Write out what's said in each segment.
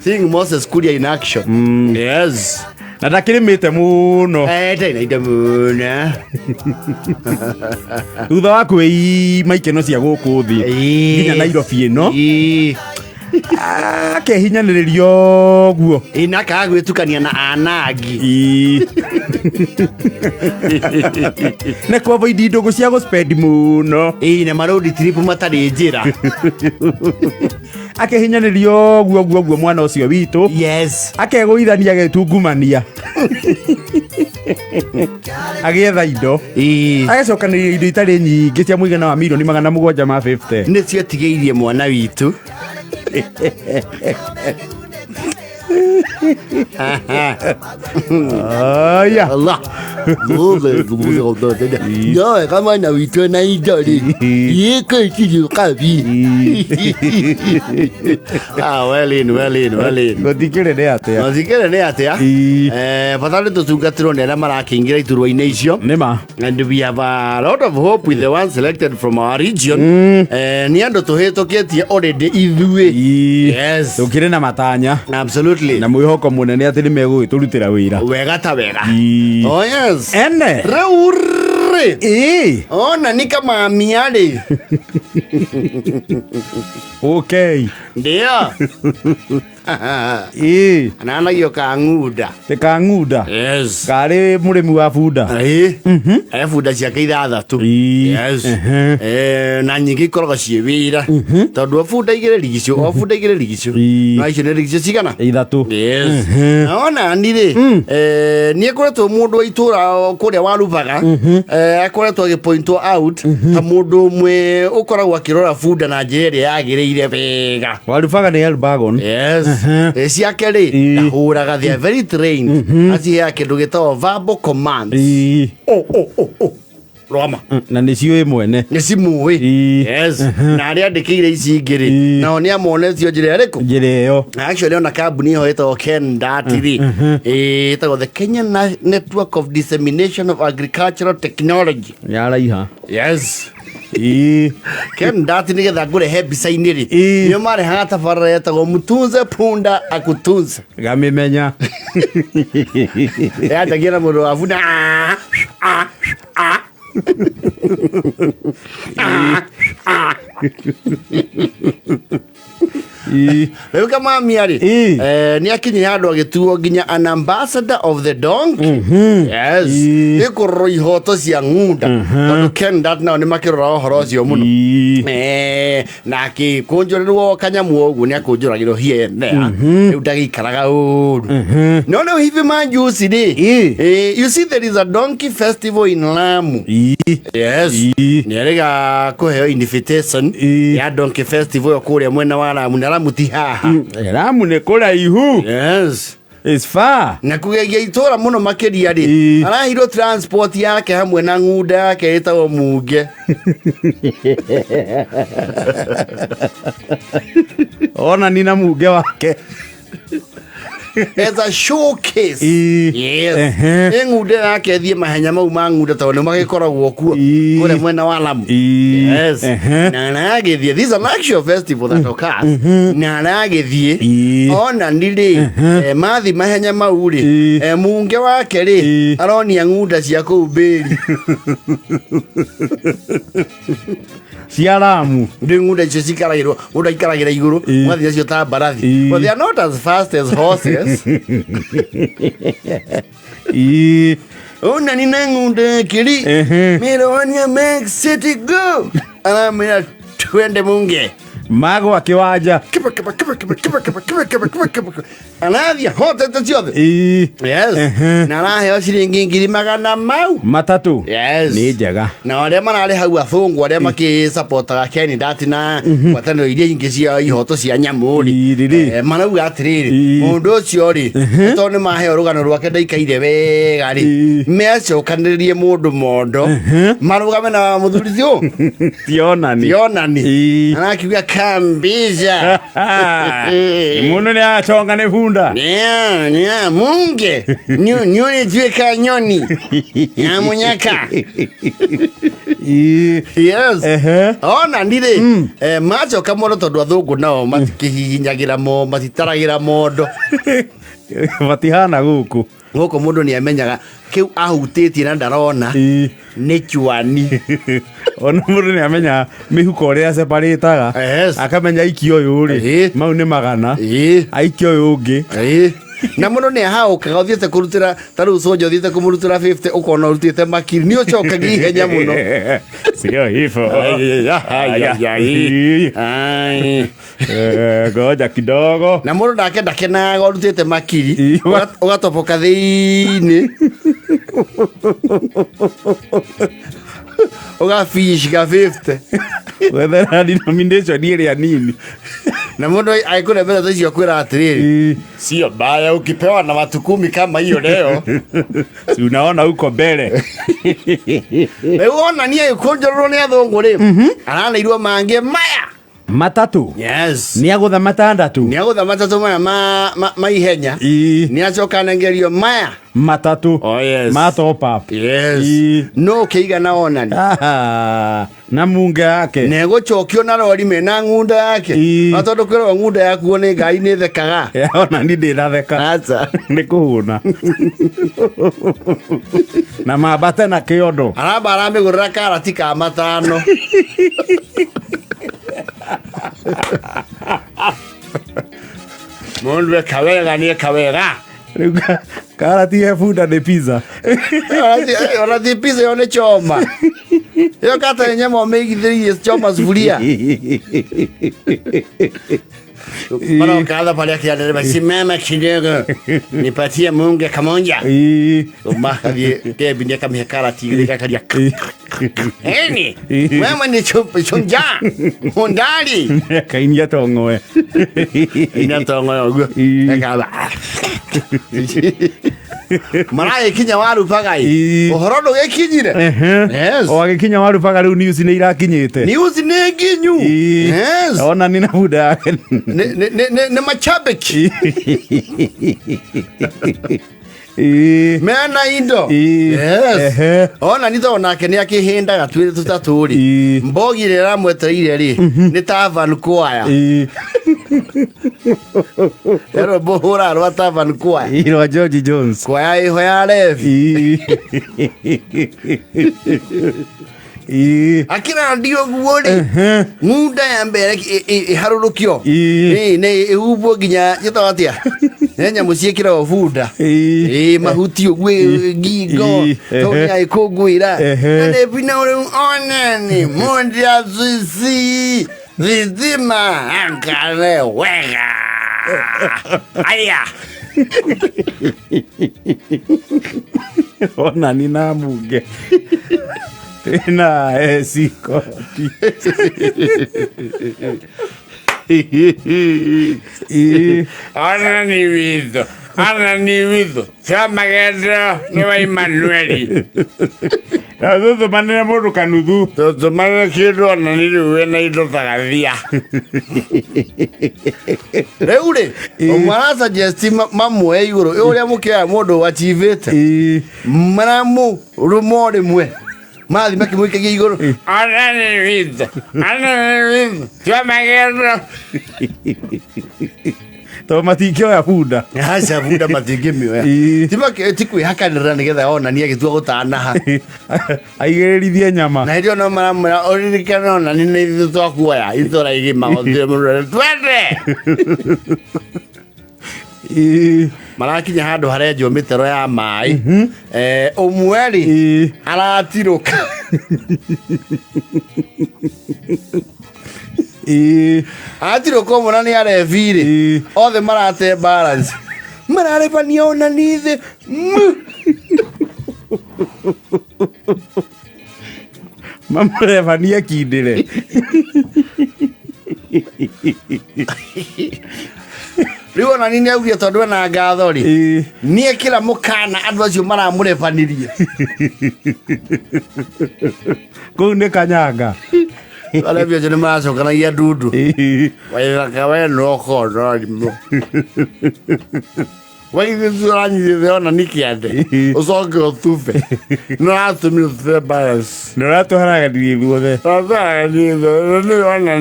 Seeing Moses Kuria in action. Yes. Na ndakirimite muno. Ndainaida muno. Thutha wa kwĩima ikeno cia gũkũ thĩ nginya Nairobi ĩno akehinyanĩrĩrio guo inakaga gwĩtukania na anangi nĩ kũavoid ndũgũ cia gũspendi mũno na maroad trip matarĩ njĩra akehinyanĩrio guo mwana ũcio witũ yes akegũithania agetungumania agĩetha indo agacokanĩrĩria indo itarĩ nyingĩ cia mũigana wa mirioni 750 nĩcio tigĩirie mwana witũ Allah no kama na wito na idori yeke kiji kabi well in gothikire ne atia patale tutungatiro nera marakingira iturwa-inĩ icio nĩma and we have a lot of hope with the ones selected from our region ni andu tuhĩtũkĩtie already ithuĩ yes tukire na matanya absolutely na mwĩhoko mũnene atĩ nĩmegũgĩtũrutĩra wĩra wega ta wega oh yes ene reurre Onani kama miale okay ndio ananayo kang'uda te kang'uda yes karĩ mũrĩmi wa bunda bunda ciake ithathatũ yes na nyingĩ ikoragwo ciĩ wĩra tondũ bunda igĩrĩ rigicio na icio nĩ rigicio cigana ithatũ yes na Onani rĩ nĩ akoretwo mũndũ wa itũra kũrĩa warubaga akoretwo agĩpointwo out ta mũndũ ũmwe ũkoragwo akĩrora bunda na njĩra ĩrĩa yagĩrĩire wega warubaga nĩ Elbagon yes ciake rĩ ndahũraga they are very trained aciheaga kĩndũ gĩtagwo verbal commands Roma na nĩ ciũĩ mwene nĩ cimũĩ yes na arĩa andĩkĩire ici ingĩ rĩ nao nĩ amonecio njĩra ĩrĩkũ njĩra ĩyo actually ona kambuni ĩho ĩtagwo KENDAT rĩ ĩtagwo the Kenyan Network of Dissemination of Agricultural Technology yaraiha yes KENDAT nĩgetha ngũrehe mbica-inĩ rĩ nĩo marehaga tabarĩra yetagwo mtunze punda akutunze gamĩmenya yandagia na mũndũ wa bunda rĩu kamamia rĩ nĩ akinyire handũ agĩtuo nginya an ambassador of the donkey yes nĩ kũrorwo ihoto cia ng'unda tondũ KENDAT nao nĩ makĩrora ũhoro ũcio mũno na akĩkũnjũrĩrwo kanyamũ ũguo nĩ akũnjũragĩrwo hienea rĩu ndagĩikaraga ũru no no hivi majuzi rĩ you see there is a donkey festival in Lamu yes nĩ arĩga kũheo invitation ya donkey festival kũrĩa mwena wa Lamu na Lamu ti haha Lamu nĩ kũraihu yes it's far na kũgegia itũra mũno makĩria rĩ arahirwo transport yake hamwe na ng'unda yake ĩtagwo munge Onani na munge wake as a showcase yes ng'unda yake thiĩ mahenya mau ma ng'unda tondũ nĩ magĩkoragwo kuo kũrĩa mwena wa Lamu yes na aragĩthiĩ this is an actual festival that occurs na aragĩthiĩ Onani rĩ mathi mahenya mau rĩ munge wake rĩ aronia ng'unda cia kũu mbĩri cia Lamu ndio ng'unda icio cikaragĩrwo mũndũ aikaragĩra igũrũ mwathi acio ta mbarathi but they are not as fast as horses Onani na ng'unda kiri mironia make city go aramira twende munge mago akiwanja anathia hotete ciothe yes na araheo ciringi 200 mau matatũ yes nĩ njega na arĩa mararĩ hau athũngũ arĩa makĩsupportaga KENDAT na ngwatanĩro iria ingĩ cia ihoto cia nyamũ rĩ marauga atĩrĩrĩ mũndũ ũcio rĩ tondũ nĩ maheo rũgano rwake ndaikaire wega rĩ mecokanĩrĩrie mũndũ mondo marũgame na mũthuri ũcio ti Onani anakiuga kambija Muno ni achonga ne bunda nia munge nyoni tweka nyoni munyaka yes ona ndire macho kamoro tondu athungu nao matikihinyagira mo matitaragira mondo matihana guku mundu ni amenyaga kiu ahutitie na ndarona ni chwani ona mundu ni amenya mihuko uria separataga akamenya ikio uyu ri mau ni magana aikio uyu ungi na mundu ni ahaukaga uthiete kurutira taru sojo uthiete kumurutira 50 ukona urutite makiri ni ucokaga ihenya muno sio hivyo goja kidogo na mundu ndakenda urutite makiri ugatoboka thiini ugafish ga 50 whether denomination ile ya nini na mundu aikuna pesa hizo kwira atiriri sio baya ukipewa na watu 10 kama hiyo leo si unaona huko mbele unaona ni ikonjorwo ni athungu ri aranairwo mange maya matatu yes ni agutha matandatu maya ma ihenya ni acoka nengerio maya matatu ma top up yes no keiga na onani na munga yake nego chokio na rori mena ngunda yake matondu kwirwo ngunda yaku ni ngai ni thekaga ona ni ndiratheka acha ni kuhuna na mabate na kiondo aramba aramigurira karati ka matano mundu kawega ni kawega karati ya bunda ni pizza ona di pizza yone choma yo kata nyama meigithirie choma sufuria Para cada pale aquí ale basi mama kidogo nipatie munge kamonja umaka die binia kama karati ile kakalia eni mama ni chonja hondali kainia tongoe ina tongoe ogo kala Mara ikinya waru pagai ohoro ndo gekinyire yes o agikinya waru paga riu news ni irakinyite news ni nginyu yes ona ni na bunda ne machabeki mena indo yes ona nito nake ni akihindaga twire tutaturi mbogire ramweteire ri ni tavan kwaya ero bohora ro tavan kwaya iro George Jones kwaya iho ya arebi akina ndio guori muda ya mbere harurukio ne ubo ginya yitawatia nenya musiekira bunda mahuti ogwe gigo to ya ikũngũĩra ne bina ore onani mondia zisi zizima ankale wega aya Onani na munge tena siko Onani wido chama gedro ni wa Emmanuel azo manene modu kanuthu to manene kido onani we na ido tagathia reure omara suggest mamwe iguru uria mukia mundu wachivete maramu rumore mwe mathi makimwikagia iguru onani wido chama gedro to matikio ya bunda acha bunda matingimioya tikwihakanirira nigetha onani agitua gutanaha aigerithie nyama na ndio no maramura oririkana onani ni twakuoya itora igima othire murure twende marakinya handu harenjwo mitero ya mai umweri aratiruka atiruka umwe ni arebi othe marate balance mararebania onani thi mamurebania kindire riu onani ni augire tondu ena ngatho ri ni ekira mukana andu acio maramurebanirie kuu ni kanyanga arebi acio nĩ maracokanagia ndundu waithaka we no kono waithĩtu ũranyitĩte Onani kĩande ũcoke ũtufe nĩũratũmire tũte balance nĩũratũharaganirie ithuothe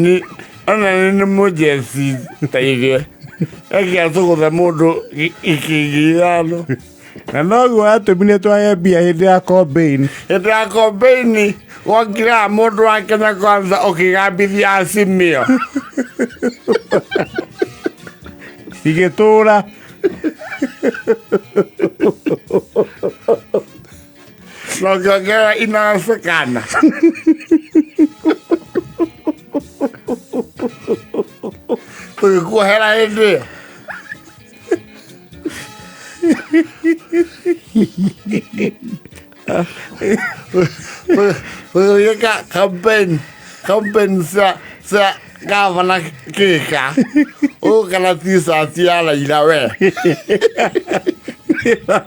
nĩ Onani nĩ mũjeci ta ithuĩ ekĩa tũgũthe mũndũ ikĩngĩ ithano na noguo atũmire twage mbia hĩndĩ ya campaign wokiraga mũndũ wa Kenya Kwanza ũkĩgambithia Azimio igĩtũra na ũkĩongerera inasekana tũgĩkuohera hĩndĩ ĩyo tũgĩka campaign cia gavana Kĩka ũgũkana t-shirt ya Raila we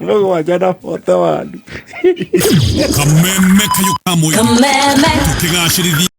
mũgwanja na bota wandu kameme kayo kamwe tukigacĩrithia